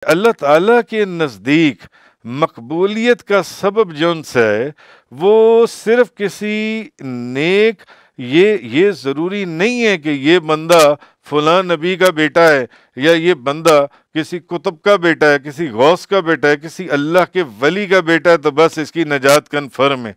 اللہ تعالیٰ کے نزدیک مقبولیت کا سبب جون سا ہے وہ صرف کسی نیک، یہ ضروری نہیں ہے کہ یہ بندہ فلاں نبی کا بیٹا ہے، یا یہ بندہ کسی کتب کا بیٹا ہے، کسی غوث کا بیٹا ہے، کسی اللہ کے ولی کا بیٹا ہے تو بس اس کی نجات کنفرم ہے۔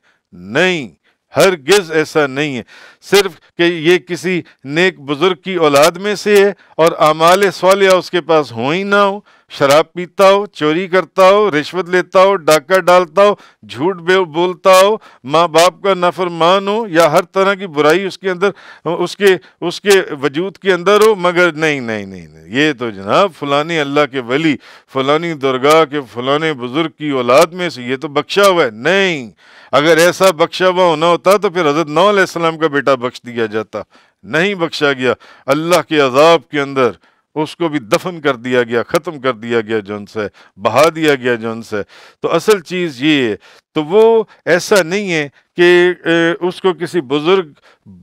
نہیں، ہرگز ایسا نہیں ہے۔ صرف کہ یہ کسی نیک بزرگ کی اولاد میں سے ہے اور اعمال صالحہ اس کے پاس ہوں ہی نہ ہو، شراب پیتا ہو، چوری کرتا ہو، رشوت لیتا ہو، ڈاکہ ڈالتا ہو، جھوٹ بولتا ہو، ماں باپ کا نافرمان ہو، یا ہر طرح کی برائی اس کے اندر اس کے وجود کے اندر ہو، مگر نہیں، یہ تو جناب فلانی اللہ کے ولی، فلانی درگاہ کے فلانے بزرگ کی اولاد میں سے یہ تو بخشا ہوا ہے۔ نہیں، اگر ایسا بخشا ہوا ہونا ہوتا تو پھر حضرت نوح علیہ السلام کا بیٹا بخش دیا جاتا، نہیں بخشا گیا۔ اللہ کے عذاب کے اندر اس کو بھی دفن کر دیا گیا، ختم کر دیا گیا جون سے، بہا دیا گیا جون سے۔ تو اصل چیز یہ ہے، تو وہ ایسا نہیں ہے کہ اس کو کسی بزرگ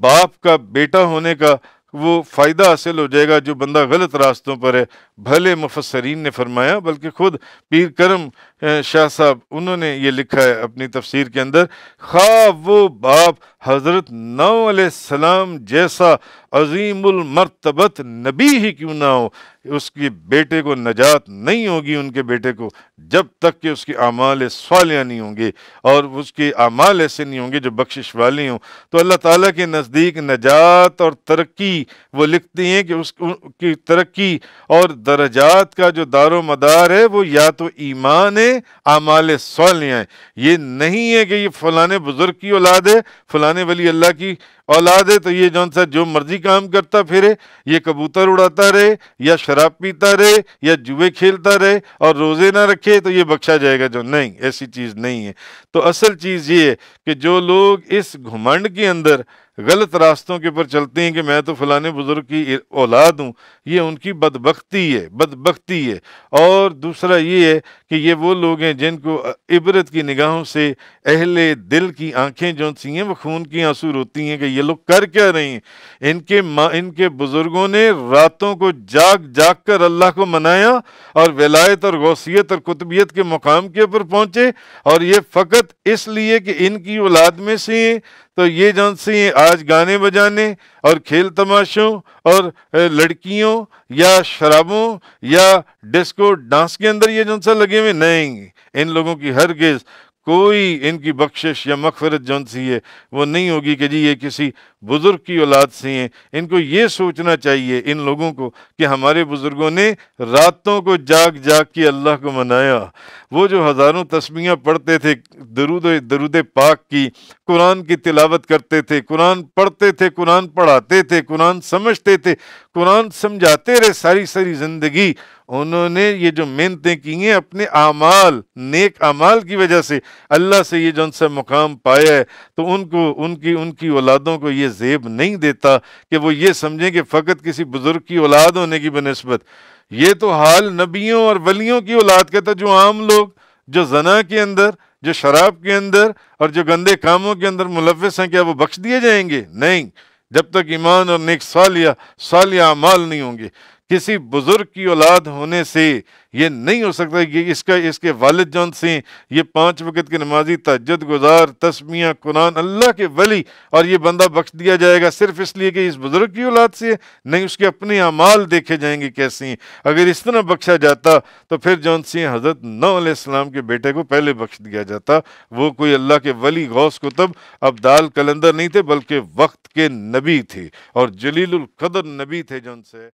باپ کا بیٹا ہونے کا وہ فائدہ حاصل ہو جائے گا جو بندہ غلط راستوں پر ہے۔ بھلے مفسرین نے فرمایا، بلکہ خود پیر کرم شاہ صاحب انہوں نے یہ لکھا ہے اپنی تفسیر کے اندر، خواہ وہ باپ حضرت نوح علیہ السلام جیسا عظیم المرتبت نبی ہی کیوں نہ ہو، اس کے بیٹے کو نجات نہیں ہوگی، ان کے بیٹے کو، جب تک کہ اس کے اعمال صالحہ نہیں ہوں گے اور اس کے اعمال ایسے نہیں ہوں گے جو بخشش والے ہوں۔ تو اللہ تعالیٰ کے نزدیک نجات اور ترقی، وہ لکھتے ہیں کہ اس کی ترقی اور درجات کا جو دار و مدار ہے وہ یا تو ایمان ہے، اعمال صالحہ ہیں۔ یہ نہیں ہے کہ یہ فلانے بزرگ کی اولاد ہے، فلانے ولی اللہ کی اولاد ہے تو یہ جون سا جو مرضی کام کرتا پھرے، یہ کبوتر اڑاتا رہے، یا شراب پیتا رہے، یا جوئے کھیلتا رہے اور روزے نہ رکھے تو یہ بخشا جائے گا، جو نہیں، ایسی چیز نہیں ہے۔ تو اصل چیز یہ ہے کہ جو لوگ اس گھمنڈ کے اندر غلط راستوں کے پر چلتے ہیں کہ میں تو فلانے بزرگ کی اولاد ہوں، یہ ان کی بدبختی ہے۔ اور دوسرا یہ ہے کہ یہ وہ لوگ ہیں جن کو عبرت کی نگاہوں سے اہل دل کی آنکھیں جو سی ہیں وہ خون کی آنسو روتی ہیں کہ یہ لوگ کر کیا رہے ہیں۔ ان کے بزرگوں نے راتوں کو جاگ کر اللہ کو منایا اور ولایت اور غوثیت اور قطبیت کے مقام کے اوپر پہنچے، اور یہ فقط اس لیے کہ ان کی اولاد میں سے ہیں تو یہ جون سی آج گانے بجانے اور کھیل تماشوں اور لڑکیوں یا شرابوں یا ڈسکو ڈانس کے اندر یہ جون سا لگے ہوئے، نہیں، ان لوگوں کی ہرگز کوئی ان کی بخشش یا مغفرت جون سی ہے وہ نہیں ہوگی کہ جی یہ کسی بزرگ کی اولاد سے ہیں۔ ان کو یہ سوچنا چاہیے ان لوگوں کو کہ ہمارے بزرگوں نے راتوں کو جاگ کے اللہ کو منایا، وہ جو ہزاروں تسبیحاں پڑھتے تھے، درود پاک کی، قرآن کی تلاوت کرتے تھے، قرآن پڑھتے تھے، قرآن پڑھاتے تھے، قرآن سمجھتے تھے، قرآن سمجھاتے رہے ساری زندگی، انہوں نے یہ جو محنتیں کی ہیں اپنے اعمال، نیک اعمال کی وجہ سے اللہ سے یہ جون سا مقام پایا ہے، تو ان کی اولادوں کو یہ زیب نہیں دیتا کہ وہ یہ سمجھیں کہ فقط کسی بزرگ کی اولاد ہونے کی بنسبت۔ یہ تو حال نبیوں اور ولیوں کی اولاد کا تھا، جو عام لوگ جو زنا کے اندر، جو شراب کے اندر اور جو گندے کاموں کے اندر ملوث ہیں، کیا وہ بخش دیے جائیں گے؟ نہیں، جب تک ایمان اور نیک صالح اعمال نہیں ہوں گے۔ کسی بزرگ کی اولاد ہونے سے یہ نہیں ہو سکتا کہ اس کے والد جون سے یہ 5 وقت کے نمازی، تہجد گزار، تسبیحاں، قرآن، اللہ کے ولی، اور یہ بندہ بخش دیا جائے گا صرف اس لیے کہ اس بزرگ کی اولاد سے ہے؟ نہیں، اس کے اپنے اعمال دیکھے جائیں گے کیسے ہیں۔ اگر اس طرح بخشا جاتا تو پھر جون سی حضرت نوح علیہ السلام کے بیٹے کو پہلے بخش دیا جاتا۔ وہ کوئی اللہ کے ولی، غوث، کتب، ابدال، کلندر نہیں تھے، بلکہ وقت کے نبی تھے اور جلیل القدر نبی تھے جون سے